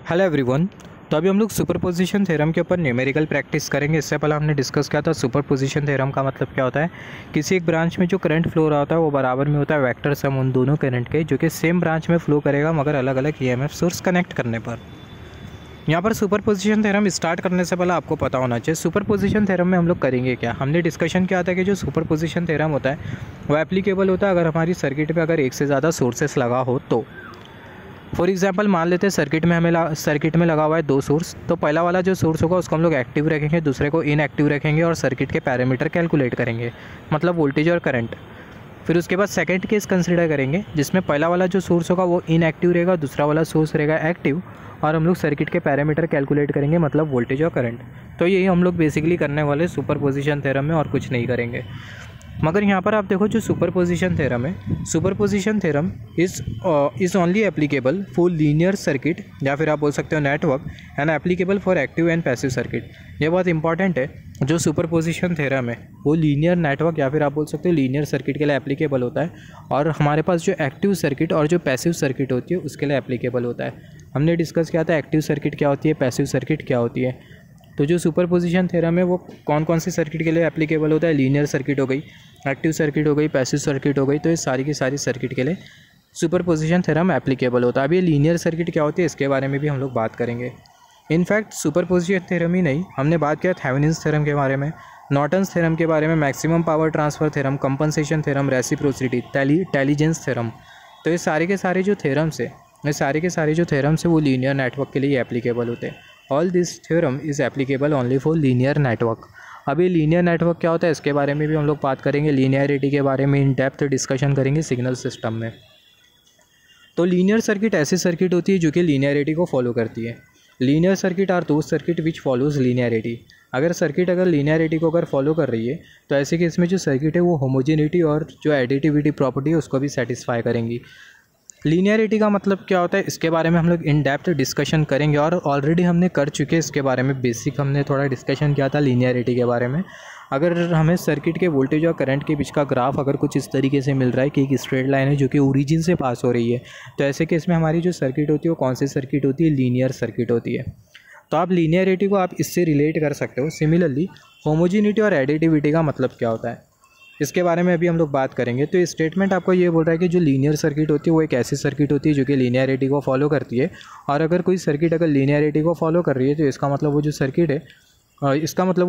Hello everyone. तो अभी हम लोग सुपरपोजिशन थ्योरम के ऊपर न्यूमेरिकल प्रैक्टिस करेंगे। इससे पहले हमने डिस्कस किया था सुपरपोजिशन थ्योरम का मतलब क्या होता है। किसी एक ब्रांच में जो करंट फ्लो रहा होता है वो बराबर में होता है वेक्टर सम उन दोनों करंट के जो कि सेम ब्रांच में फ्लो करेगा मगर अलग अलग ईएमएफ सोर्स कनेक्ट करने पर। यहाँ पर सुपरपोजिशन थ्योरम स्टार्ट करने से पहले आपको पता होना चाहिए सुपरपोजिशन थ्योरम में हम लोग करेंगे क्या। हमने डिस्कशन किया था कि जो सुपरपोजिशन थ्योरम होता है वो एप्लीकेबल होता है अगर हमारी सर्किट में अगर एक से ज़्यादा सोर्सेस लगा हो तो। फॉर एग्जांपल मान लेते हैं सर्किट में लगा हुआ है दो सोर्स। तो पहला वाला जो सोर्स होगा उसको हम लोग एक्टिव रखेंगे, दूसरे को इनएक्टिव रखेंगे और सर्किट के पैरामीटर कैलकुलेट करेंगे मतलब वोल्टेज और करंट। फिर उसके बाद सेकंड केस कंसिडर करेंगे जिसमें पहला वाला जो सोर्स होगा वो इनएक्टिव रहेगा, दूसरा वाला सोर्स रहेगा एक्टिव और हम लोग सर्किट के पैरामीटर कैलकुलेट करेंगे मतलब वोल्टेज और करंट। तो यही हम लोग बेसिकली करने वाले सुपरपोजिशन थ्योरम में और कुछ नहीं करेंगे। मगर यहाँ पर आप देखो जो सुपरपोजिशन थ्योरम है, superposition theorem is only applicable for linear circuit या फिर आप बोल सकते हो network and applicable for active and passive circuit. ये बहुत इंपॉर्टेंट है। जो सुपरपोजिशन थ्योरम है वो लीनियर नेटवर्क या फिर आप बोल सकते हो लीनियर सर्किट के लिए एप्लीकेबल होता है और हमारे पास जो एक्टिव सर्किट और जो पैसिव सर्किट होती है उसके लिए एप्लीकेबल होता है। हमने डिस्कस किया था एक्टिव सर्किट क्या होती है, पैसिव सर्किट क्या होती है। तो जो सुपरपोजिशन थ्योरम है वो कौन कौन सी सर्किट के लिए एप्लीकेबल होता है, लीनियर सर्किट हो गई, एक्टिव सर्किट हो गई, पैसिव सर्किट हो गई। तो ये सारी की सारी सर्किट के लिए सुपरपोजिशन थ्योरम एप्लीकेबल होता है। अब ये लीनियर सर्किट क्या होती है इसके बारे में भी हम लोग बात करेंगे। इनफैक्ट सुपरपोजिशन थ्योरम ही नहीं, हमने बात किया थेवेनिन्स थ्योरम के बारे में, नॉर्टन्स थ्योरम के बारे में, maximum power transfer theorem, compensation theorem, reciprocity, Tellegen's theorem. तो ये सारे के सारे जो थ्योरम्स है, ये सारे के सारे जो थ्योरम्स है वो लीनियर नेटवर्क के लिए एप्लीकेबल होते हैं। All this theorem is applicable only for linear network. अभी लीनियर नेटवर्क क्या होता है इसके बारे में भी हम लोग बात करेंगे, लीनियरिटी के बारे में इन डेप्थ डिस्कशन करेंगे सिग्नल सिस्टम में। तो लीनियर सर्किट ऐसी सर्किट होती है जो कि लीनियरिटी को फॉलो करती है। लीनियर सर्किट आर दो सर्किट विच फॉलोज लीनियरिटी। अगर लीनियरिटी को अगर फॉलो कर रही है तो ऐसे केस में जो सर्किट है वो होमोजेनिटी और जो एडिटिविटी प्रॉपर्टी है उसको भी सेटिस्फाई करेंगी। लीनियरिटी का मतलब क्या होता है इसके बारे में हम लोग इन डेप्थ डिस्कशन करेंगे और ऑलरेडी हमने कर चुके हैं इसके बारे में। बेसिक हमने थोड़ा डिस्कशन किया था लीनियरिटी के बारे में। अगर हमें सर्किट के वोल्टेज और करंट के बीच का ग्राफ अगर कुछ इस तरीके से मिल रहा है कि एक स्ट्रेट लाइन है जो कि ओरिजिन से पास हो रही है तो ऐसे केस में हमारी जो सर्किट होती है वो कौन सी सर्किट होती है, लीनियर सर्किट होती है। तो आप लीनियरिटी को आप इससे रिलेट कर सकते हो। सिमिलरली होमोजेनिटी और एडिटिविटी का मतलब क्या होता है इसके बारे में अभी हम लोग बात करेंगे। तो ये स्टेटमेंट आपको ये बोल रहा है कि जो लीनियर सर्किट होती है वो एक ऐसी सर्किट होती है जो कि लीनियरिटी को फॉलो करती है और अगर कोई सर्किट अगर लीनियरिटी को फॉलो कर रही है तो इसका मतलब वो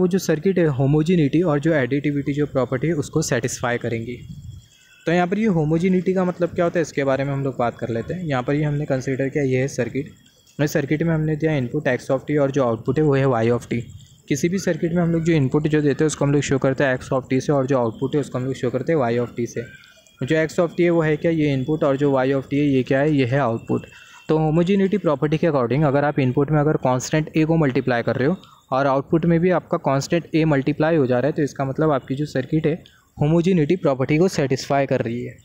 जो सर्किट है होमोजेनिटी और जो एडिटिविटी जो प्रॉपर्टी है उसको सेटिस्फाई करेंगी। तो यहाँ पर ये होमोजेनिटी का मतलब क्या होता है इसके बारे में हम लोग बात कर लेते हैं। यहाँ पर ये हमने कंसिडर किया ये है सर्किट। इस सर्किट में हमने दिया इनपुट एक्स ऑफ टी और जो आउटपुट है वो है वाई ऑफ टी। किसी भी सर्किट में हम लोग जो इनपुट जो देते हैं उसको हम लोग शो करते हैं एक्स ऑफ टी से और जो आउटपुट है उसको हम लोग शो करते हैं वाई ऑफ टी से। जो एक्स ऑफ टी है वो है क्या, ये इनपुट, और जो वाई ऑफ टी है ये क्या है, ये है आउटपुट। तो होमोजेनिटी प्रॉपर्टी के अकॉर्डिंग अगर आप इनपुट में अगर कांस्टेंट ए को मल्टीप्लाई कर रहे हो और आउटपुट में भी आपका कांस्टेंट ए मल्टीप्लाई हो जा रहा है तो इसका मतलब आपकी जो सर्किट है होमोजेनिटी प्रॉपर्टी को सेटिस्फाई कर रही है।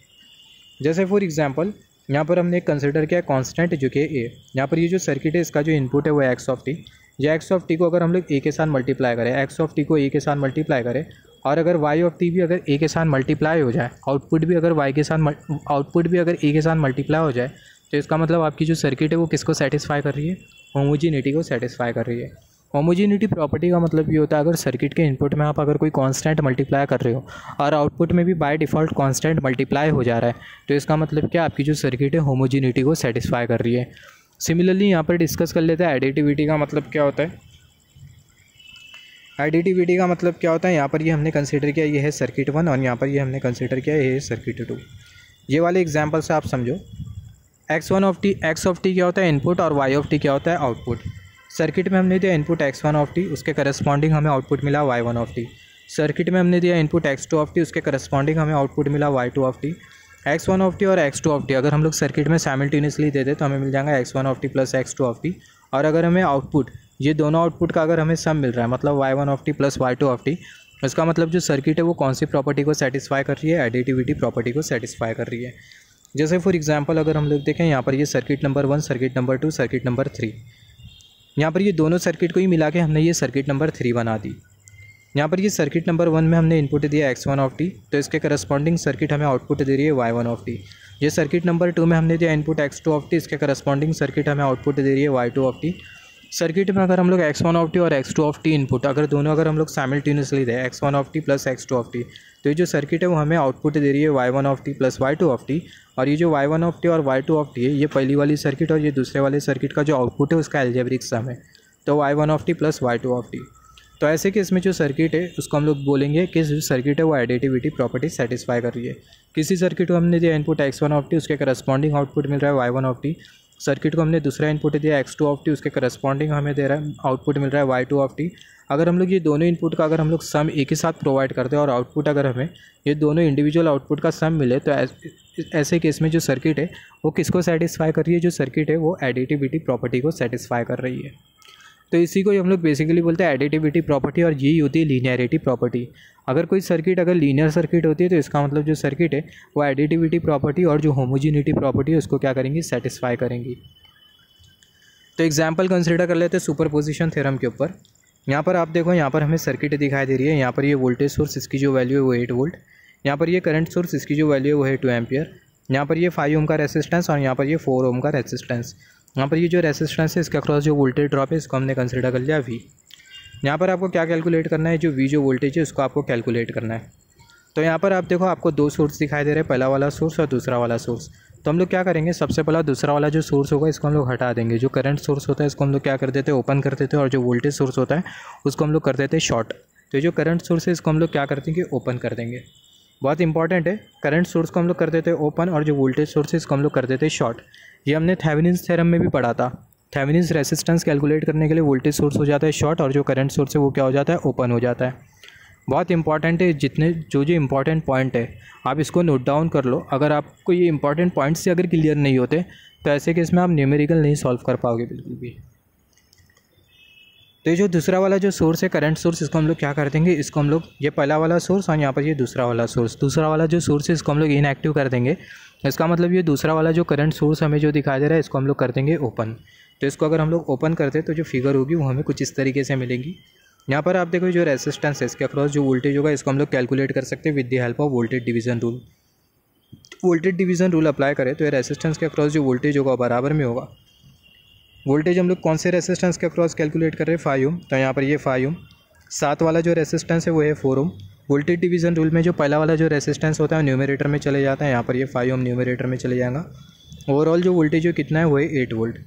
जैसे फॉर एग्जांपल यहाँ पर हमने कंसिडर किया कांस्टेंट जो कि ए। यहाँ पर ये जो सर्किट है इसका जो इनपुट है वो एक्स ऑफ टी। या एक्स ऑफ टी को अगर हम लोग ए के साथ मल्टीप्लाई करें, एक्स ऑफ टी को ए के साथ मल्टीप्लाई करें और अगर वाई ऑफ टी भी अगर ए के साथ मल्टीप्लाई हो जाए, आउटपुट भी अगर ए के साथ मल्टीप्लाई हो जाए तो इसका मतलब आपकी जो सर्किट है वो किसको सेटिस्फाई कर रही है, होमोजेनिटी को सेटिस्फाई कर रही है। होमोजेनिटी प्रॉपर्टी का मतलब ये होता है अगर सर्किट के इनपुट में आप अगर कोई कांस्टेंट मल्टीप्लाई कर रहे हो और आउटपुट में भी बाय डिफ़ॉल्ट कांस्टेंट मल्टीप्लाई हो जा रहा है तो इसका मतलब क्या, आपकी जो सर्किट है होमोजेनिटी को सेटिस्फाई कर रही है। सिमिलरली यहाँ पर डिस्कस कर लेते हैं एडिटिविटी का मतलब क्या होता है। एडिटिविटी का मतलब क्या होता है, यहाँ पर ये हमने कंसिडर किया ये है सर्किट 1 और यहाँ पर ये हमने कंसिडर किया ये है सर्किट 2। ये वाले एग्जांपल से आप समझो एक्स ऑफ टी क्या होता है इनपुट और वाई ऑफ टी क्या होता है आउटपुट। सर्किट में हमने दिया इनपुट x1 ऑफ टी, उसके करस्पॉन्डिंग हमें आउटपुट मिला y1 ऑफ टी। सर्किट में हमने दिया इनपुट x2 ऑफ टी, उसके करस्पॉन्डिंग हमें आउटपुट मिला y2 of T. x1 of T और x2 ऑफ टी अगर हम लोग सर्किट में साइमल्टेनियसली दे दें तो हमें मिल जाएगा x1 of T plus x2 of T. और अगर हमें आउटपुट ये दोनों आउटपुट का अगर हमें सम मिल रहा है मतलब y1 of T plus y2 of T, इसका मतलब जो सर्किट है वो कौन सी प्रॉपर्टी को सेटिस्फाई कर रही है, एडिटिविटी प्रॉपर्टी को सेटिस्फाई कर रही है। जैसे फॉर एग्जांपल अगर हम लोग देखें यहाँ पर ये circuit number 1, circuit number 2, circuit number 3, यहाँ पर ये दोनों सर्किट को ही मिला के हमने ये सर्किट नंबर 3 बना दी। यहाँ पर ये सर्किट नंबर 1 में हमने इनपुट दिया x1 ऑफ टी, तो इसके करस्पॉन्डिंग सर्किट हमें आउटपुट दे रही है y1 ऑफ टी। ये सर्किट नंबर 2 में हमने दिया इनपुट x2 ऑफ टी, इसके करस्पॉन्डिंग सर्किट हमें आउटपुट दे रही है y2 ऑफ टी। सर्किट में अगर हम लोग x1 ऑफ टी और x2 ऑफ टी इनपुट अगर हम लोग साइमल्टेनियसली दें x1 of T plus x2 of T, तो ये जो सर्किट है वो हमें आउटपुट दे रही है y1 of T plus y2 of T. और ये जो y1 ऑफ टी और y2 ऑफ टी है ये पहली वाली सर्किट और ये दूसरे वाले सर्किट का जो आउटपुट है उसका अलजेब्रिक सम है, तो y1 of T plus y2 of T. तो ऐसे केस में जो सर्किट है उसको हम लोग बोलेंगे कि जो सर्किट है वो एडिटिविटी प्रॉपर्टी सेटिस्फाई कर रही है। किसी सर्किट को हमने दिया इनपुट x1 ऑफ टी, उसके करस्पॉन्डिंग आउटपुट मिल रहा है y1 ऑफ टी। सर्किट को हमने दूसरा इनपुट दिया x2 ऑफ टी, उसके करस्पॉन्डिंग हमें दे रहा है आउटपुट मिल रहा है y2 ऑफ टी। अगर हम लोग ये दोनों इनपुट का अगर हम लोग सम एक ही साथ प्रोवाइड करते हैं और आउटपुट अगर हमें ये दोनों इंडिविजुअल आउटपुट का सम मिले, तो ऐसे केस में जो सर्किट है वो किसको सेटिस्फाई कर रही है, जो सर्किट है वो एडिटिविटी प्रॉपर्टी को सेटिस्फाई कर रही है। तो इसी को हम लोग बेसिकली बोलते हैं एडिटिविटी प्रॉपर्टी, और यही होती है लीनियरिटी प्रॉपर्टी। अगर कोई सर्किट अगर लीनियर सर्किट होती है तो इसका मतलब जो सर्किट है वो एडिटिविटी प्रॉपर्टी और जो होमोजीनिटी प्रॉपर्टी है उसको क्या करेंगी, सेटिस्फाई करेंगी। तो एग्जाम्पल कंसिडर कर लेते हैं सुपरपोजिशन थ्योरम के ऊपर। यहाँ पर आप देखो, यहाँ पर हमें सर्किट दिखाई दे रही है। यहाँ पर ये वोल्टेज सोर्स, इसकी जो वैल्यू है वो 8 वोल्ट। यहाँ पर ये करंट सोर्स, इसकी जो वैल्यू है वो है 2 एम्पियर। यहाँ पर ये 5 ओम का रेसिस्टेंस और यहाँ पर ये 4 ओम का रेसिस्टेंस। यहाँ पर ये जो रेसिस्टेंस है इसके अक्रॉस जो वोल्टेज ड्रॉप है इसको हमने कंसिडर कर लिया V। यहाँ पर आपको क्या कैलकुलेट करना है, जो V जो वोल्टेज है उसको आपको कैलकुलेट करना है। तो यहाँ पर आप देखो आपको 2 सोर्स दिखाई दे रहे हैं, पहला वाला सोर्स और दूसरा वाला सोर्स। तो हम लोग क्या करेंगे, सबसे पहला दूसरा वाला जो सोर्स होगा इसको हम लोग हटा देंगे। जो करंट सोर्स होता है इसको हम लोग क्या कर देते हैं, ओपन कर देते हैं, और जो वोल्टेज सोर्स होता है उसको हम लोग कर देते हैं शॉर्ट। तो जो करंट सोर्स है इसको हम लोग क्या करते हैं कि ओपन कर देंगे। बहुत इंपॉर्टेंट है, करंट सोर्स को हम लोग कर देते हैं ओपन और जो वोल्टेज सोर्स है इसको हम लोग कर देते हैं शॉर्ट। ये हमने थेवेनिन्स थ्योरम में भी पढ़ा था। थेवेनिन्स रेसिस्टेंस कैलकुलेट करने के लिए वोल्टेज सोर्स हो जाता है शॉर्ट और जो करंट सोर्स है वो क्या हो जाता है, ओपन हो जाता है। बहुत इंपॉर्टेंट है, जितने जो इंपॉर्टेंट पॉइंट है आप इसको नोट डाउन कर लो। अगर आपको ये इंपॉर्टेंट पॉइंट्स से अगर क्लियर नहीं होते तो ऐसे केस में आप न्यूमेरिकल नहीं सॉल्व कर पाओगे बिल्कुल भी। तो ये जो दूसरा वाला जो सोर्स है करंट सोर्स, इसको हम लोग क्या कर देंगे, इसको हम लोग ये पहला वाला सोर्स और यहाँ पर ये दूसरा वाला सोर्स, दूसरा वाला जो सोर्स है इसको हम लोग इनएक्टिव कर देंगे। इसका मतलब ये दूसरा वाला जो करंट सोर्स हमें जो दिखाई दे रहा है इसको हम लोग कर देंगे ओपन। तो इसको अगर हम लोग ओपन करते हैं तो जो फिगर होगी वो हमें कुछ इस तरीके से मिलेगी। यहाँ पर आप देखो जो रेसिस्टेंस है इसके अक्रॉस जो वोल्टेज होगा इसको हम लोग कैलकुलेट कर सकते हैं with the help of voltage division rule. Voltage division rule apply करें तो ये रेसिस्टेंस के अक्रॉस जो वोल्टेज होगा बराबर में होगा। वोल्टेज हम लोग कौन से रेसिस्टेंस के अक्रॉस कैलकुलेट कर रहे हैं, 5 ओम। तो यहाँ पर ये 5 ओम। साथ वाला जो रेसिस्टेंस है वो है 4 ओम। वोल्टेज डिवीजन रूल में जो पहला वाला जो रेसिस्टेंस होता है न्यूमरेटर में चले जाता है, यहाँ पर ये 5 ओम न्यूमरेटर में चले जाएगा। ओवरऑल जो वोल्टेज जो कितना है वो है 8 वोल्ट।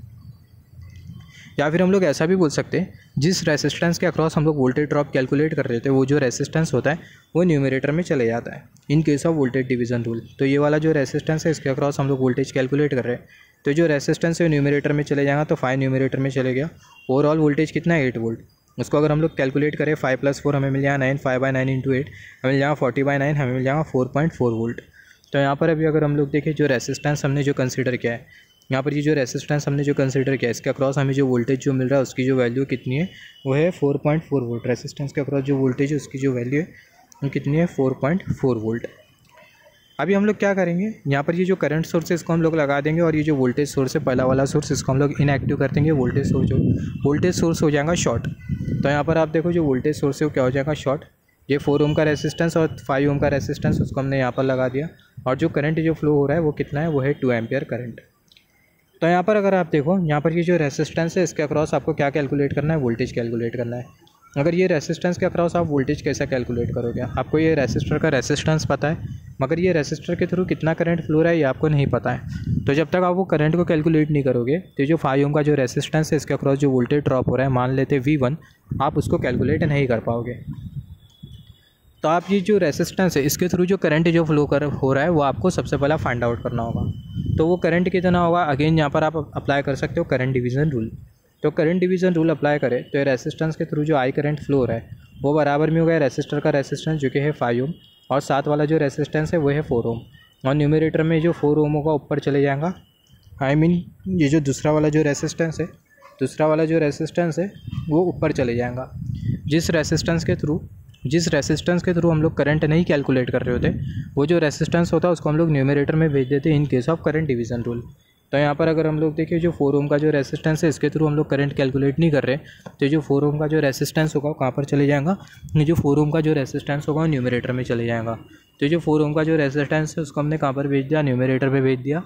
या फिर हम लोग ऐसा भी बोल सकते हैं, जिस रेसिस्टेंस के अक्रॉस हम लोग वोल्टेज ड्रॉप कैलकुलेट कर रहे थे वो जो रेसिस्टेंस होता है वो न्यूमरेटर में चले जाता है in case of voltage division rule. तो ये वाला जो रेसिस्टेंस है इसके अक्रॉस हम लोग वोल्टेज कैलकुलेट कर रहे हैं, तो जो रेसिस्टेंस है न्यूमरेटर में चले जाएगा, तो 5 न्यूमरेटर में चले गया। ओवरऑल वोल्टेज कितना है 8 वोल्ट। उसको अगर हम लोग कैलकुलेट करें 5 + 4 हमें मिल जाएगा 9, 5/9 × 8 हमें मिल जाएगा 40/9, हमें मिल जाएगा 4.4 वोल्ट। तो यहाँ पर अभी अगर हम लोग देखें जो रेसिस्टेंस हमने जो कंसिडर किया है, यहाँ पर ये जो रेसिस्टेंस हमने जो कंसिडर किया है इसके अक्रॉस हमें जो वोल्टेज जो मिल रहा है उसकी जो वैल्यू कितनी है वो है 4.4 वोल्ट। रेसिस्टेंस के अक्रॉस जो वोल्टेज है उसकी जो वैल्यू है वो कितनी है 4.4 वोल्ट। अभी हम लोग क्या करेंगे, यहाँ पर ये जो करंट सोर्स है इसको हम लोग लगा देंगे और ये जो वोल्टेज सोर्स है पहला वाला सोर्स इसको हम लोग इनएक्टिव कर देंगे। वोल्टेज सोर्स हो जाएगा शॉर्ट। तो यहाँ पर आप देखो जो वोल्टेज सोर्स है वो क्या हो जाएगा शॉर्ट। ये 4 ओम का रेसिस्टेंस और 5 ओम का रेसिस्टेंस उसको हमने यहाँ पर लगा दिया और जो करंट जो फ्लो हो रहा है वो कितना है, वो है 2 एम्पियर करंट। तो यहाँ पर अगर आप देखो यहाँ पर ये जो रेसिस्टेंस है इसके अक्रॉस आपको क्या कैलकुलेट करना है, वोल्टेज कैलकुलेट करना है। अगर ये रेसिस्टेंस के अक्रॉस आप वोल्टेज कैसे कैलकुलेट करोगे, आपको ये रेसिस्टर का रेसिस्टेंस पता है मगर ये रेसिस्टर के थ्रू कितना करंट फ्लो रहा है ये आपको नहीं पता है। तो जब तक आप वो करंट को कैलकुलेट नहीं करोगे तो जो 5 ओम का जो रेसिस्टेंस है इसके अक्रॉस जो वोल्टेज ड्रॉप हो रहा है, मान लेते V1, आप उसको कैलकुलेट नहीं कर पाओगे। तो आप ये जो रेसिस्टेंस है इसके थ्रू जो करंट जो फ्लो हो रहा है वो आपको सबसे पहला फाइंड आउट करना होगा। तो वो करंट कितना होगा, अगेन यहाँ पर आप अप्लाई कर सकते हो करंट डिवीज़न रूल। तो करंट डिवीज़न रूल अप्लाई करें तो ये रेसिस्टेंस के थ्रू जो आई करंट फ्लो हो रहा है वो बराबर में होगा रेसिस्टर का रेसिस्टेंस जो कि है 5 ओम और साथ वाला जो रेसिस्टेंस है वो है 4 ओम और न्यूमरेटर में जो 4 ओम होगा ऊपर चले जाएगा। ये जो दूसरा वाला जो रेसिस्टेंस है वो ऊपर चले जाएगा। जिस रेसिस्टेंस के थ्रू हम लोग करंट नहीं कैलकुलेट कर रहे होते वो जो रेसिस्टेंस होता है उसको हम लोग न्यूमरेटर में भेज देते हैं in case of current division rule. तो यहाँ पर अगर हम लोग देखिए जो 4 ओम का जो रेसिस्टेंस है इसके थ्रू हम लोग करंट कैलकुलेट नहीं कर रहे, तो जो 4 ओम का जो रेसिस्टेंस होगा कहाँ पर चले जाएगा, ये जो 4 ओम का जो रेसिस्टेंस होगा न्यूमरेटर में चले जाएगा। तो जो 4 ओम का जो रेसिस्टेंस है उसको हमने कहाँ पर भेज दिया, न्यूमरेटर में भेज दिया।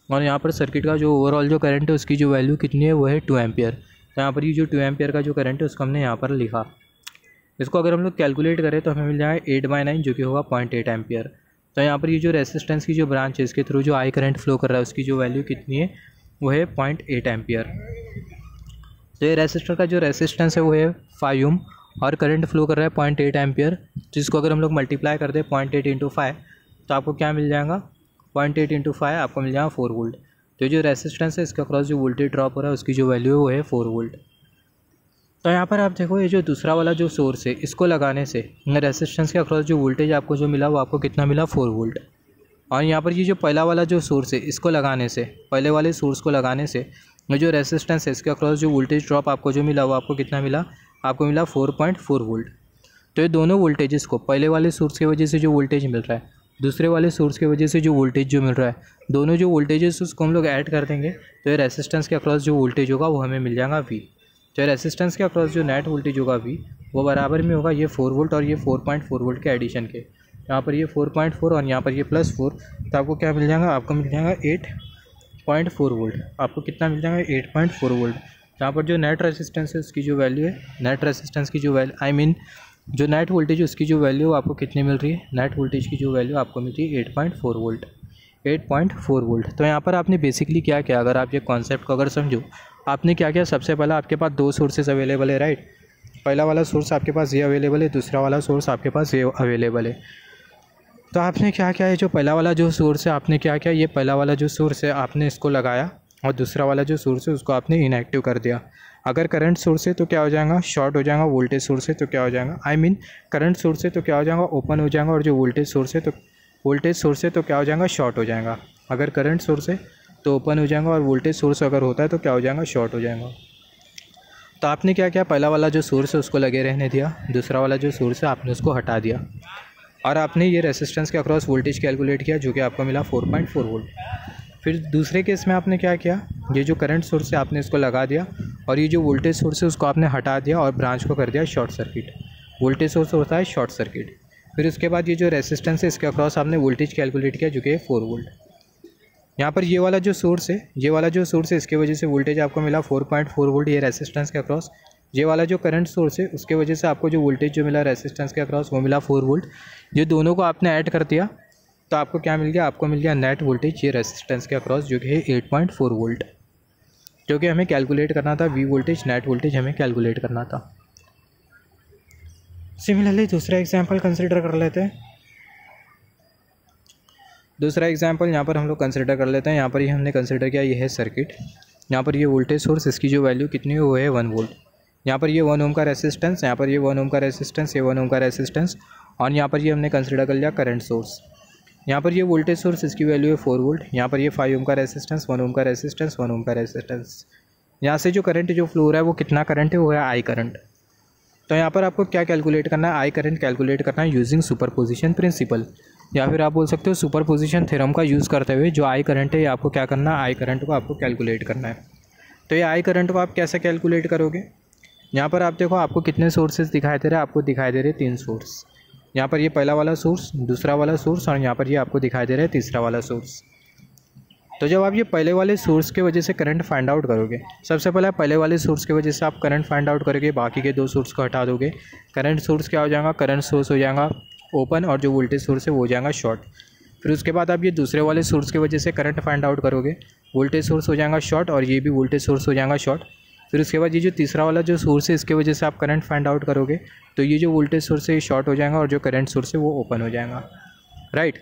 और यहाँ पर सर्किट का जो ओवरऑल जो करंट है उसकी जो वैल्यू कितनी है वो है 2 एम्पियर। तो यहाँ पर ये जो 2 एम्पियर का जो करंट है उसको हमने यहाँ पर लिखा। इसको अगर हम लोग कैलकुलेट करें तो हमें मिल जाएगा 8/9 जो कि होगा 0.8 एम्पियर। तो यहाँ पर ये जो रेसिस्टेंस की जो ब्रांच है इसके थ्रू जो आई करंट फ्लो कर रहा है उसकी जो वैल्यू कितनी है वो है 0.8 एम्पियर। तो ये रेसिस्टर का जो रेसिस्टेंस है वो है 5 ओम और करंट फ्लो कर रहा है 0.8 एम्पियर। जिसको अगर हम लोग मल्टीप्लाई कर दें 0.8 × 5 तो आपको क्या मिल जाएगा, 0.8 × 5 आपको मिल जाएगा 4 वोल्ट। तो जो रेसिस्टेंस है इसके अक्रॉस जो वोल्टेज ड्रॉप हो रहा है उसकी जो वैल्यू है वो है 4 वोल्ट। तो यहाँ पर आप देखो ये जो दूसरा वाला जो सोर्स है इसको लगाने से रेसिस्टेंस के अक्रॉस जो वोल्टेज आपको जो मिला वो आपको कितना मिला, 4 वोल्ट। और यहाँ पर ये जो पहला वाला जो सोर्स है इसको लगाने से, पहले वाले सोर्स को लगाने से जो रेसिस्टेंस है इसके अक्रॉस जो वोल्टेज ड्रॉप आपको जो मिला वो आपको कितना मिला, आपको मिला 4.4 वोल्ट। तो ये दोनों वोल्टेजेस को, पहले वाले सोर्स की वजह से जो वोल्टेज मिल रहा है, दूसरे वाले सोर्स की वजह से जो वोल्टेज जो मिल रहा है, दोनों जो वोल्टेजेस उसको हम लोग ऐड कर देंगे तो ये रेसिस्टेंस के अक्रॉस जो वोल्टेज होगा वो हमें मिल जाएगा V। तो रेसिस्टेंस के अक्रॉस जो नेट वोल्टेज होगा V वो बराबर में होगा ये 4 वोल्ट और ये 4.4 वोल्ट के एडिशन के। यहाँ पर ये 4.4 और यहाँ पर ये +4, तो आपको क्या मिल जाएगा, आपको मिल जाएगा 8.4 वोल्ट। आपको कितना मिल जाएगा, 8.4 वोल्ट। यहाँ पर जो नेट रेसिस्टेंस है उसकी जो वैल्यू है, नेट रेसिस्टेंस की जो वैल्यू जो नेट वोल्टेज है उसकी जो वैल्यू आपको कितनी मिल रही है, नेट वोल्टेज की जो वैल्यू आपको मिल रही है 8.4 वोल्ट, 8.4 वोल्ट। तो यहाँ पर आपने बेसिकली क्या किया, अगर आप ये कॉन्सेप्ट को अगर समझो, आपने क्या किया, सबसे पहला आपके पास 2 सोर्सेज अवेलेबल है, राइट। पहला वाला सोर्स आपके पास ये अवेलेबल है, दूसरा वाला सोर्स आपके पास ये अवेलेबल है। तो आपने क्या किया है, जो पहला वाला जो सोर्स है आपने क्या किया, ये पहला वाला जो सोर्स है आपने इसको लगाया और दूसरा वाला जो सोर्स है उसको आपने इनएक्टिव कर दिया। अगर करंट सोर्स है तो क्या हो जाएगा, शॉर्ट हो जाएगा। वोल्टेज सोर्स है तो क्या हो जाएगा, करंट सोर्स है तो क्या हो जाएगा, ओपन हो जाएगा। और जो वोल्टेज सोर्स है तो क्या हो जाएगा, शॉर्ट हो जाएगा। अगर करंट सोर्स है तो ओपन हो जाएगा और वोल्टेज सोर्स अगर होता है तो क्या हो जाएगा, शॉर्ट हो जाएगा। तो आपने क्या किया, पहला वाला जो सोर्स है उसको लगे रहने दिया, दूसरा वाला जो सोर्स है आपने उसको हटा दिया और आपने ये रेसिस्टेंस के अक्रॉस वोल्टेज कैलकुलेट किया जो कि आपको मिला 4.4 वोल्ट। फिर दूसरे केस में आपने क्या किया, ये जो करंट सोर्स है आपने इसको लगा दिया और ये जो वोल्टेज सोर्स है उसको आपने हटा दिया और ब्रांच को कर दिया शॉर्ट सर्किट। वोल्टेज सोर्स होता है शॉर्ट सर्किट। फिर उसके बाद ये जो रेसिस्टेंस है इसके अक्रॉस आपने वोल्टेज कैलकुलेट किया जो कि 4 वोल्ट। यहाँ पर ये वाला जो सोर्स है इसके वजह से वोल्टेज आपको मिला 4.4 वोल्ट ये रेसिस्टेंस के अक्रॉस। ये वाला जो करंट सोर्स है उसके वजह से आपको जो वोल्टेज जो मिला रेसिस्टेंस के अक्रॉस वो मिला 4 वोल्ट। ये दोनों को आपने ऐड कर दिया तो आपको क्या मिल गया, आपको मिल गया नेट वोल्टेज ये रेसिस्टेंस के अक्रॉस जो कि है 8.4 वोल्ट, जो कि हमें कैलकुलेट करना था। V वोल्टेज, नेट वोल्टेज हमें कैलकुलेट करना था। सिमिलरली दूसरा एग्जांपल कंसिडर कर लेते हैं। दूसरा एग्जांपल यहाँ पर हम लोग कंसिडर कर लेते हैं। यहाँ पर ये हमने कंसिडर किया, ये है सर्किट। यहाँ पर ये वोल्टेज सोर्स, इसकी जो वैल्यू कितनी है वो है 1 वोल्ट। यहाँ पर ये 1 ओम का रेसिस्टेंस, यहाँ पर ये 1 ओम का रेसिस्टेंस, ये 1 ओम का रेसिस्टेंस और यहाँ पर ये हमने कंसिडर कर लिया करंट सोर्स। यहाँ पर ये वोल्टेज सोर्स, इसकी वैल्यू है 4 वोल्ट। यहाँ पर ये 5 ओम का रेसिस्टेंस, 1 ओम का रेसिस्टेंस, 1 ओम का रेसिस्टेंस। यहाँ से जो करंट जो फ्लो हो रहा है वो कितना करंट है, वो है आई करंट। तो यहाँ पर आपको क्या कैलकुलेट करना है, आई करंट कैलकुलेट करना है यूजिंग सुपरपोजिशन प्रिंसिपल, या फिर आप बोल सकते हो सुपरपोजिशन थ्योरम का यूज़ करते हुए जो आई करंट है ये आपको क्या करना है, आई करंट को आपको कैलकुलेट करना है। तो ये आई करंट को आप कैसे कैलकुलेट करोगे, यहाँ पर आप देखो आपको कितने सोर्सेज दिखाई दे रहे हैं, आपको दिखाई दे रहे हैं 3 सोर्स। यहाँ पर ये पहला वाला सोर्स, दूसरा वाला सोर्स और यहाँ पर ये आपको दिखाई दे रहा है तीसरा वाला सोर्स। तो जब आप ये पहले वाले सोर्स के वजह से करंट फाइंड आउट करोगे, सबसे पहले पहले वाले सोर्स की वजह से आप करंट फाइंड आउट करोगे, बाकी के 2 सोर्स को हटा दोगे। करंट सोर्स क्या हो जाएगा, करंट सोर्स हो जाएगा ओपन और जो वोल्टेज सोर्स है वो हो जाएगा शॉर्ट। फिर उसके बाद आप ये दूसरे वाले सोर्स की वजह से करंट फाइंड आउट करोगे, वोल्टेज सोर्स हो जाएगा शॉर्ट और ये भी वोल्टेज सोर्स हो जाएगा शॉर्ट। फिर उसके बाद ये जो तीसरा वाला जो सोर्स है इसके वजह से आप करंट फाइंड आउट करोगे, तो ये जो वोल्टेज सोर्स है ये शॉर्ट हो जाएगा और जो करंट सोर्स है वो ओपन हो जाएगा, राइट।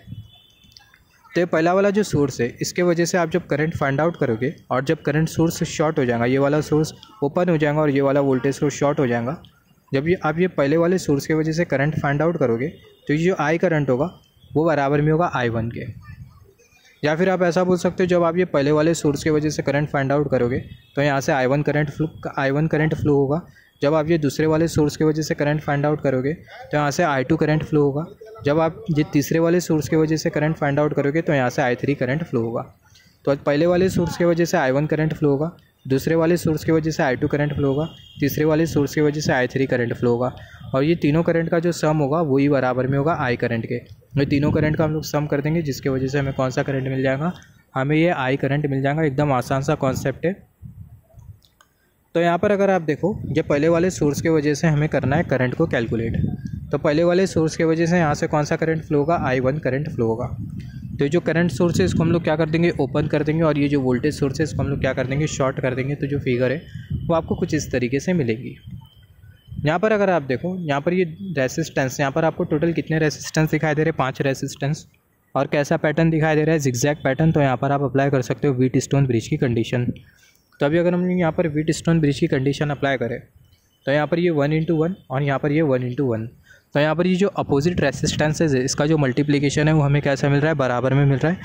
तो ये पहला वाला जो सोर्स है इसके वजह से आप जब करंट फाइंड आउट करोगे और जब करंट सोर्स शॉर्ट हो जाएगा, ये वाला सोर्स ओपन हो जाएगा और ये वाला वोल्टेज सोर्स शॉर्ट हो जाएगा। जब ये आप ये पहले वाले सोर्स की वजह से करंट फाइंड आउट करोगे तो ये जो आई करंट होगा वो बराबर में होगा I1 के। या फिर आप ऐसा बोल सकते हो, जब आप ये पहले वाले सोर्स की वजह से करंट फाइंड आउट करोगे तो यहाँ से I1 करंट फ्लो होगा। जब आप ये दूसरे वाले सोर्स की वजह से करंट फाइंड आउट करोगे तो यहाँ से I2 करंट फ्लो होगा। जब आप ये तीसरे वाले सोर्स की वजह से करंट फाइंड आउट करोगे तो यहाँ से I3 करंट फ्लो होगा। तो पहले वाले सोर्स की वजह से I1 करंट फ्लो होगा, दूसरे वाले सोर्स की वजह से I2 करंट फ्लो होगा, तीसरे वाले सोर्स की वजह से I3 करंट फ्लो होगा, और ये तीनों करंट का जो सम होगा वही बराबर में होगा I करंट के। ये तीनों करंट का हम लोग सम कर देंगे, जिसकी वजह से हमें कौन सा करंट मिल जाएगा, हमें ये I करंट मिल जाएगा। एकदम आसान सा कॉन्सेप्ट है। तो यहाँ पर अगर आप देखो, ये पहले वाले सोर्स की वजह से हमें करना है करंट को कैलकुलेट। तो पहले वाले सोर्स की वजह से यहाँ से कौन सा करंट फ्लो होगा, I1 करंट फ्लो होगा। तो जो करंट सोर्स है इसको हम लोग क्या कर देंगे, ओपन कर देंगे, और ये जो वोल्टेज सोर्स है इसको हम लोग क्या कर देंगे, शॉर्ट कर देंगे। तो जो फिगर है वो आपको कुछ इस तरीके से मिलेगी। यहाँ पर अगर आप देखो, यहाँ पर ये रेसिस्टेंस, यहाँ पर आपको टोटल कितने रेसिस्टेंस दिखाई दे रहे हैं, 5 रेसिस्टेंस, और कैसा पैटर्न दिखाई दे रहा है, जिगजैग पैटर्न। तो यहाँ पर आप अप्लाई कर सकते हो व्हीटस्टोन ब्रिज की कंडीशन। तो अभी अगर हम यहाँ पर व्हीटस्टोन ब्रिज की कंडीशन अप्लाई करें तो यहाँ पर ये 1:1 और यहाँ पर ये 1:1। तो यहाँ पर ये जो अपोजिट रेसिस्टेंसेज है इसका जो मल्टीप्लिकेशन है वो हमें कैसा मिल रहा है, बराबर में मिल रहा है।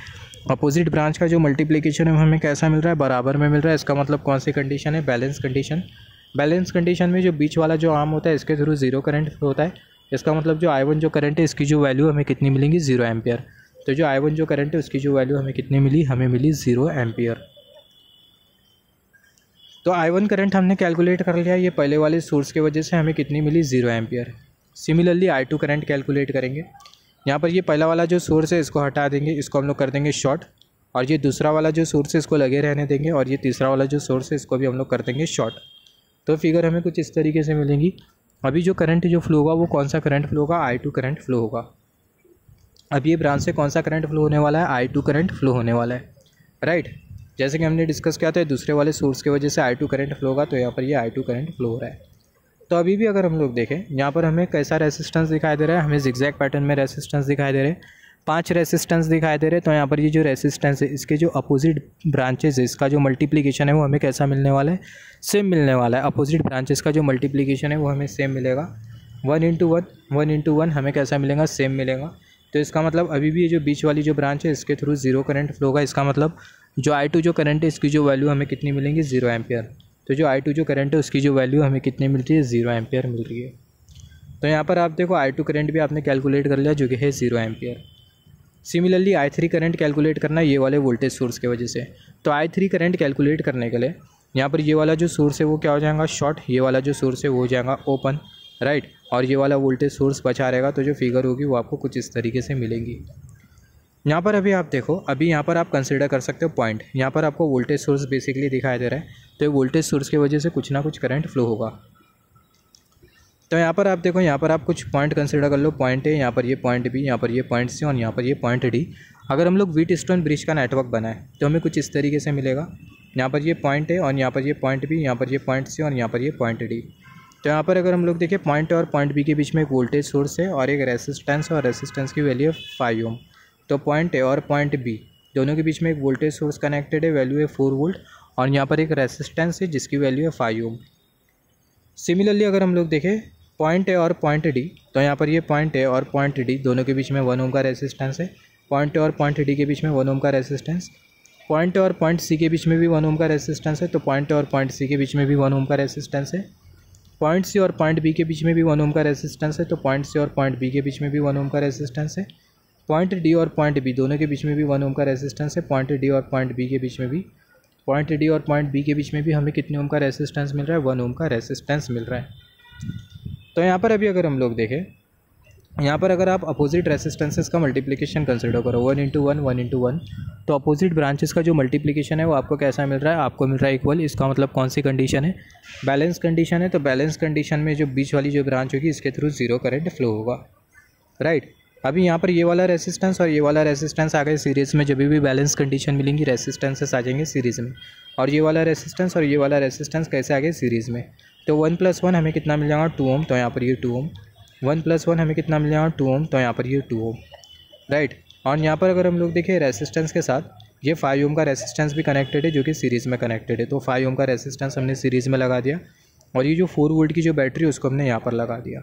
अपोजिट ब्रांच का जो मल्टीप्लिकेशन है वो हमें कैसा मिल रहा है, बराबर में मिल रहा है। इसका मतलब कौन सी कंडीशन है, बैलेंस कंडीशन। बैलेंस कंडीशन में जो बीच वाला जो आर्म होता है इसके थ्रू 0 करंट फ्लो होता है। इसका मतलब जो I1 जो करंट है इसकी जो वैल्यू हमें कितनी मिलेंगी, 0 एम्पियर। तो जो I1 जो करंट है उसकी जो वैल्यू हमें कितनी मिली, हमें मिली 0 एम्पियर। तो I1 करंट हमने कैलकुलेट कर लिया, ये पहले वाले सोर्स की वजह से हमें कितनी मिली, 0 ampere. Similarly I2 current calculate करेंगे। यहाँ पर ये पहला वाला जो सोर्स है इसको हटा देंगे, इसको हम लोग कर देंगे शॉर्ट, और ये दूसरा वाला जो सोर्स है इसको लगे रहने देंगे, और ये तीसरा वाला जो सोर्स है इसको भी हम लोग कर देंगे शॉर्ट। तो फिगर हमें कुछ इस तरीके से मिलेंगी। अभी जो करंट जो फ्लो होगा वो कौन सा करंट फ्लो होगा, I2 करंट फ्लो होगा। अब ये ब्रांच से कौन सा करंट फ्लो होने वाला है, I2 करंट फ्लो होने वाला है, राइट। जैसे कि हमने डिस्कस किया था दूसरे वाले सोर्स की वजह से I2 करंट फ्लो होगा, तो यहाँ पर ये I2 करंट फ्लो हो रहा है। तो अभी भी अगर हम लोग देखें, यहाँ पर हमें कैसा रेसिस्टेंस दिखाई दे रहा है, हमें जिगजैग पैटर्न में रेसिस्टेंस दिखाई दे रहे हैं, 5 रेसिस्टेंस दिखाई दे रहे हैं। तो यहाँ पर ये जो रेसिस्टेंस है इसके जो अपोजिट ब्रांचेज है इसका जो मल्टीप्लिकेशन है वो हमें कैसा मिलने वाला है, सेम मिलने वाला है। अपोजिट ब्रांचेस का जो मल्टीप्लिकेशन है वो हमें सेम मिलेगा, 1:1 हमें कैसा मिलेगा, सेम मिलेगा। तो इसका मतलब अभी भी ये जो बीच वाली जो ब्रांच है इसके थ्रू 0 करंट फ्लो होगा। इसका मतलब जो I2 जो करंट है इसकी जो वैल्यू हमें कितनी मिलेंगी, 0 एम्पियर। तो जो I2 जो करंट है उसकी जो वैल्यू हमें कितनी मिलती है, 0 एम्पियर मिल रही है। तो यहाँ पर आप देखो I2 करंट भी आपने कैलकुलेट कर लिया जो कि है 0 ampere. Similarly I3 current calculate करना है ये वाले वोल्टेज सोर्स की वजह से। तो I3 करंट कैलकुलेट करने के लिए यहाँ पर ये वाला जो सोर्स है वो क्या हो जाएगा, शॉर्ट, ये वाला जो सोर्स है वो हो जाएगा ओपन, राइट, और ये वाला वोल्टेज सोर्स बचा रहेगा। तो जो फिगर होगी वो आपको कुछ इस तरीके से मिलेगी। यहाँ पर अभी आप देखो, अभी यहाँ पर आप कंसिडर कर सकते हो पॉइंट, यहाँ पर आपको वोल्टेज सोर्स बेसिकली दिखाई दे रहा है। तो ये वोल्टेज सोर्स की वजह से कुछ ना कुछ करंट फ्लो होगा। तो यहाँ पर आप देखो, यहाँ पर आप कुछ पॉइंट कंसिडर कर लो, पॉइंट है, यहाँ पर ये पॉइंट बी, यहाँ पर ये पॉइंट सी, और यहाँ पर ये पॉइंट डी। अगर हम लोग व्हीटस्टोन ब्रिज का नेटवर्क बनाए तो हमें कुछ इस तरीके से मिलेगा। यहाँ पर ये पॉइंट है, और यहाँ पर ये पॉइंट बी, यहाँ पर ये पॉइंट सी, और यहाँ पर ये पॉइंट डी। तो यहाँ पर अगर हम लोग देखें, पॉइंट और पॉइंट बी के बीच में एक वोल्टेज सोर्स है और एक रेसिस्टेंस, और रेसिस्टेंस की वैल्यू है 5 ओम। तो पॉइंट ए और पॉइंट बी दोनों के बीच में एक वोल्टेज सोर्स कनेक्टेड है, वैल्यू है 4 वोल्ट, और यहाँ पर एक रेसिस्टेंस है जिसकी वैल्यू है 5 ओम। सिमिलरली अगर हम लोग देखें पॉइंट ए और पॉइंट डी, तो यहाँ पर ये पॉइंट ए और पॉइंट डी दोनों के बीच में 1 ओम का रेसिस्टेंस है। पॉइंट ए और पॉइंट डी के बीच में 1 ओम का रेसिस्टेंस। पॉइंट ए और पॉइंट सी के बीच में भी 1 ओम का रेसिस्टेंस है। तो पॉइंट ए और पॉइंट सी के बीच में भी 1 ओम का रेसिस्टेंस है। पॉइंट सी और पॉइंट बी के बीच में भी 1 ओम का रेसिस्टेंस है। तो पॉइंट सी और पॉइंट बी के बीच में भी 1 ओम का रेसिस्टेंस है। पॉइंट डी और पॉइंट बी दोनों के बीच में भी 1 ओम का रेसिस्टेंस है। पॉइंट डी और पॉइंट बी के बीच में भी, पॉइंट डी और पॉइंट बी के बीच में भी हमें कितने ओम का रेसिस्टेंस मिल रहा है, 1 ओम का रेसिस्टेंस मिल रहा है। तो यहाँ पर अभी अगर हम लोग देखें, यहाँ पर अगर आप अपोजिट रेसिस्टेंसेस का मल्टीप्लिकेशन कंसिडर करो, 1:1, तो अपोजिट ब्रांचेस का जो मल्टीप्लिकेशन है वो आपको कैसा मिल रहा है, आपको मिल रहा है इक्वल। इसका मतलब कौन सी कंडीशन है, बैलेंस कंडीशन है। तो बैलेंस कंडीशन में जो बीच वाली जो ब्रांच होगी इसके थ्रू 0 करंट फ्लो होगा, राइट। अभी यहाँ पर ये वाला रेसिस्टेंस और ये वाला रेसिस्टेंस आ गए सीरीज़ में। जब भी बैलेंस कंडीशन मिलेंगी रेसिस्टेंसेस आ जाएंगे सीरीज़ में, और ये वाला रेसिस्टेंस और ये वाला रेसिस्टेंस कैसे आ गए, सीरीज़ में। तो 1 + 1 हमें कितना मिल जाएगा, 2 ओम। तो यहाँ पर ये 2 ओम। 1 + 1 हमें कितना मिल जाएगा, 2 ओम। तो यहाँ पर ये 2 ओम, राइट। और यहाँ पर अगर हम लोग देखें रेसिस्टेंस के साथ ये 5 ओम का रेसिस्टेंस भी कनेक्टेड है जो कि सीरीज़ में कनेक्टेड है। तो 5 ओम का रेसिस्टेंस हमने सीरीज़ में लगा दिया, और ये जो 4 वोल्ट की जो बैटरी है उसको हमने यहाँ पर लगा दिया।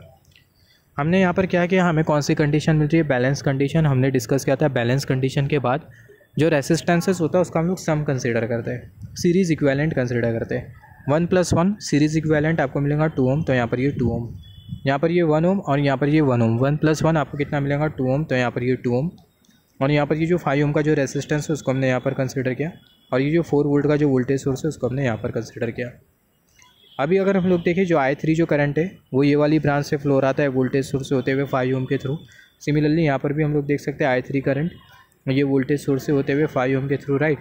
हमने यहाँ पर क्या किया, हमें कौन सी कंडीशन मिल रही है, बैलेंस कंडीशन। हमने डिस्कस किया था बैलेंस कंडीशन के बाद जो रेसिस्टेंसेस होता है उसका हम लोग सम कंसीडर करते हैं, सीरीज़ इक्विवेलेंट कंसीडर करते हैं। 1 + 1 सीरीज़ इक्विवेलेंट आपको मिलेगा 2 ओम। तो यहाँ पर ये 2 ओम, यहाँ पर ये 1 ओम, और यहाँ पर ये 1 ओम। 1 + 1 आपको कितना मिलेगा, 2 ओम। तो यहाँ पर ये 2 ओम। और यहाँ पर ये जो 5 ओम का जो रेसिस्टेंस है उसको हमने यहाँ पर कंसिडर किया, और ये जो 4 वोल्ट का जो वोल्टेज सोर्स है उसको हमने यहाँ पर कंसिडर किया। अभी अगर हम लोग देखें जो I3 जो करंट है वो ये वाली ब्रांच से फ्लो आता है वोल्टेज सोर्स से होते हुए 5 ओम के थ्रू। सिमिलरली यहाँ पर भी हम लोग देख सकते हैं I3 करंट ये वोल्टेज सोर्स से होते हुए 5 ओम के थ्रू, राइट।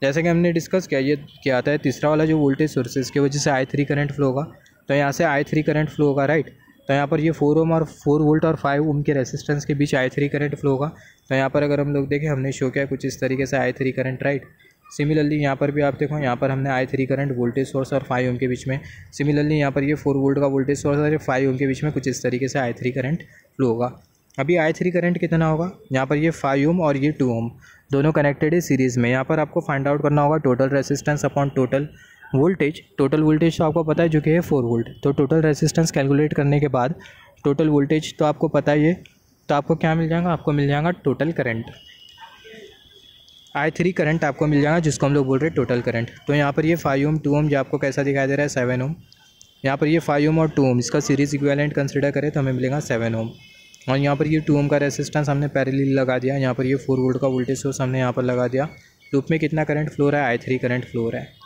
जैसे कि हमने डिस्कस किया, ये क्या आता है तीसरा वाला जो वोल्टेज सोर्स है इसकी वजह से I3 करंट फ्लो होगा, तो यहाँ से I3 करंट फ्लो होगा, राइट। तो यहाँ पर ये 4 ओम और 4 वोल्ट और 5 ओम के रेसिस्टेंस के बीच I3 करंट फ्लो होगा। तो यहाँ पर अगर हम लोग देखें हमने शो किया कुछ इस तरीके से I3 करंट, राइट। सिमिलरली यहाँ पर भी आप देखो, यहाँ पर हमने I3 करंट वोल्टेज सोर्स और 5 ओम के बीच में, सिमिलरली यहाँ पर ये 4 वोल्ट का वोल्टेज सोर्स और 5 ओम के बीच में कुछ इस तरीके से I3 करंट फ्लो होगा। अभी I3 करंट कितना होगा, यहाँ पर ये 5 ओम और ये 2 ओम दोनों कनेक्टेड है सीरीज़ में। यहाँ पर आपको फाइंड आउट करना होगा total resistance upon total voltage. Total voltage तो आपको पता है जो कि है 4 वोल्ट, तो टोटल रेसिस्टेंस कैलकुलेट करने के बाद टोटल वोल्टेज तो आपको पता ही है, तो आपको क्या मिल जाएगा, आपको मिल जाएगा टोटल करंट। I3 करंट आपको मिल जाएगा जिसको हम लोग बोल रहे हैं टोटल करंट। तो यहाँ पर ये 5 ओम 2 ओम जो आपको कैसा दिखाई दे रहा है 7 ओम, यहाँ पर ये 5 ओम और 2 ओम इसका सीरीज़ इक्विवेलेंट कंसिडर करें तो हमें मिलेगा 7 ओम। और यहाँ पर ये 2 ओम का रेसिस्टेंस हमने पैरेलल लगा दिया, यहाँ पर ये 4 वोल्ट का वोल्टेज सोर्स हमने यहाँ पर लगा दिया। लूप में कितना करंट फ्लो रहा है, I3 करंट फ्लो रहा है।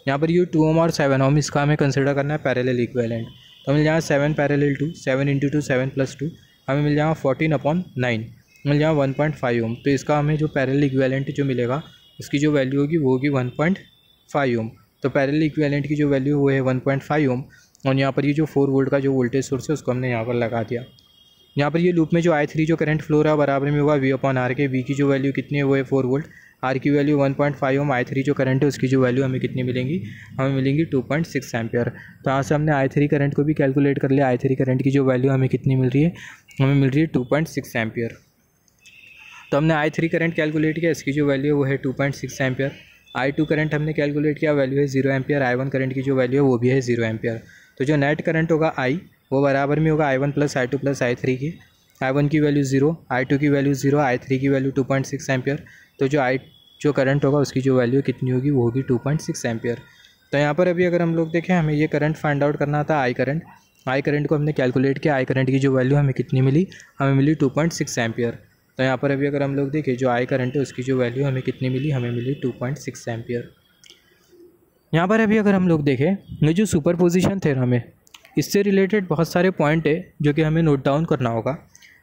यहाँ पर ये 2 ओम और 7 ओम इसका हमें कंसिडर करना है पैरेलल इक्विवेलेंट, तो मिल जाएगा 7 पैरेलल 2, 7 इंटू 2 7 प्लस 2 हमें मिल जाएगा 14/9, मिल जाएगा 1.5 ओम। तो इसका हमें जो पैरेलल इक्विवेलेंट जो मिलेगा इसकी जो वैल्यू होगी वो होगी 1.5 ओम। तो पैरेलल इक्विवेलेंट की जो वैल्यू वो है 1.5 ओम। और यहाँ पर ये जो 4 वोल्ट का जो वोल्टेज सोर्स है उसको हमने यहाँ पर लगा दिया। यहाँ पर ये लूप में जो I3 जो करंट फ्लो रहा है बराबर में होगा V/R के। V की जो वैल्यू कितनी है वो है 4 वोल्ट, R की वैल्यू 1.5 ओम, I3 जो करंट है उसकी जो वैल्यू हमें कितनी मिलेंगी, हमें मिलेंगी 2.6 एम्पियर। तो यहाँ से हमने I3 करंट को भी कैलकुलेट कर लिया। I3 करंट की जो वैल्यू हमें कितनी मिल रही है, हमें मिल रही है 2.6 एम्पियर। तो हमने I3 करंट कैलकुलेट किया, इसकी जो वैल्यू है वो है 2.6 एम्पियर। I2 करंट हमने कैलकुलेट किया, वैल्यू है 0 एम्पियर। I1 करंट की जो वैल्यू है वो भी है 0 एम्पियर। तो जो नेट करंट होगा I वो बराबर में होगा I1 plus I2 plus I3 की। I1 की वैल्यू 0, I2 की वैल्यू 0, I3 की वैल्यू 2.6 एम्पियर। तो जो करंट होगा उसकी जो वैल्यू कितनी होगी वो होगी 2.6 एम्पियर। तो यहाँ पर अभी अगर हम लोग देखें हमें ये करंट फाइंड आउट करना था I करंट को हमने कैलकुलेट किया। I करंट की जो वैल्यू हमें कितनी मिली, हमें मिली 2.6 एम्पियर। तो यहाँ पर अभी अगर हम लोग देखें जो I करंट है उसकी जो वैल्यू हमें कितनी मिली, हमें मिली 2.6 एम्पियर। यहाँ पर अभी अगर हम लोग देखें ये जो सुपरपोजिशन थ्योरम है इससे रिलेटेड बहुत सारे पॉइंट है जो कि हमें नोट डाउन करना होगा।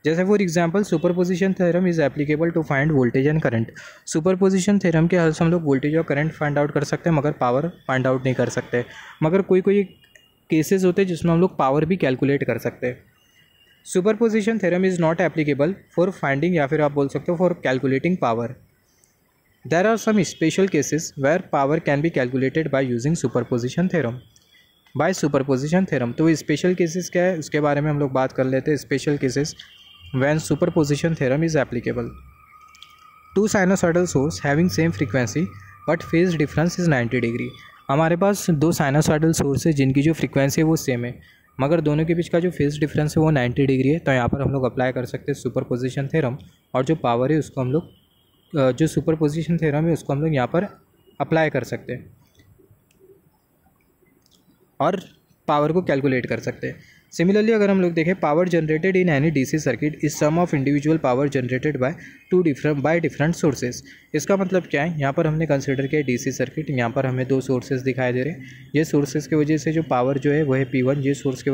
जैसे for example superposition theorem is applicable to find voltage and current. Superposition theorem के हल से हम लोग वोल्टेज और करंट फाइंड आउट कर सकते हैं मगर पावर फाइंड आउट नहीं कर सकते। मगर कोई केसेस होते हैं जिसमें हम लोग पावर भी कैलकुलेट कर सकते हैं। Superposition theorem is not applicable for finding या फिर आप बोल सकते हो for calculating power. There are some special cases where power can be calculated by using superposition theorem. By superposition theorem तो स्पेशल केसेस क्या है उसके बारे में हम लोग बात कर लेते हैं। Special cases when superposition theorem is applicable. Two sinusoidal source having same frequency but phase difference is 90 degree. हमारे पास दो साइनोसॉइडल सोर्स है जिनकी जो फ्रीक्वेंसी है वो सेम है मगर दोनों के बीच का जो फेज डिफरेंस है वो 90 डिग्री है। तो यहाँ पर हम लोग अप्लाई कर सकते हैं सुपरपोजिशन थ्योरम, और जो पावर है उसको हम लोग जो सुपरपोजिशन थ्योरम है उसको हम लोग यहाँ पर अप्लाई कर सकते हैं और पावर को कैलकुलेट कर सकते हैं। सिमिलरली अगर हम लोग देखें power generated in any DC circuit is sum of individual power generated by different sources. इसका मतलब क्या है, यहाँ पर हमने कंसिडर किया डीसी सर्किट। यहाँ पर हमें दो सोर्सेज दिखाई दे रहे हैं। ये सोर्सेज की वजह से जो पावर जो है वो है P1। ये सोर्स की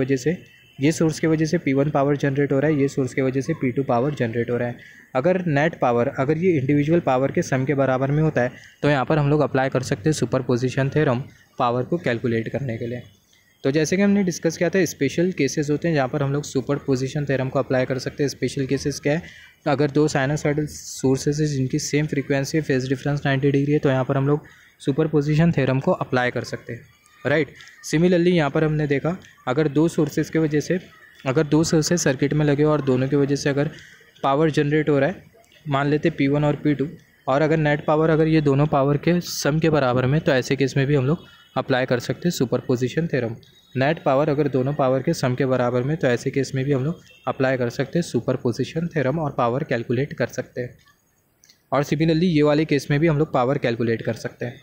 वजह से P1 पावर जनरेट हो रहा है, ये सोर्स की वजह से P2 पावर जनरेट हो रहा है। अगर नेट पावर अगर ये इंडिविजुअल पावर के सम के बराबर में होता है तो यहाँ पर हम लोग अप्लाई कर सकते हैं सुपरपोजिशन थ्योरम पावर को कैलकुलेट करने के लिए। तो जैसे कि हमने डिस्कस किया था स्पेशल केसेस होते हैं जहाँ पर हम लोग सुपरपोजिशन थ्योरम को अप्लाई कर सकते हैं। स्पेशल केसेस क्या है, अगर दो साइनोसॉइडल सोर्सेज है जिनकी सेम फ्रीक्वेंसी है, फेज डिफरेंस 90 डिग्री है, तो यहाँ पर हम लोग सुपरपोजिशन थ्योरम को अप्लाई कर सकते हैं, राइट। सिमिलरली यहाँ पर हमने देखा अगर दो सोर्सेज की वजह से अगर दो सोर्सेज सर्किट में लगे और दोनों की वजह से अगर पावर जनरेट हो रहा है, मान लेते P1 और P2, और अगर नेट पावर अगर ये दोनों पावर के सम के बराबर में, तो ऐसे केस में भी हम लोग अप्लाई कर सकते हैं सुपरपोजिशन थ्योरम। नेट पावर अगर दोनों पावर के सम के बराबर में, तो ऐसे केस में भी हम लोग अप्लाई कर सकते हैं सुपरपोजिशन थ्योरम और पावर कैलकुलेट कर सकते हैं। और सिमिलरली ये वाले केस में भी हम लोग पावर कैलकुलेट कर सकते हैं।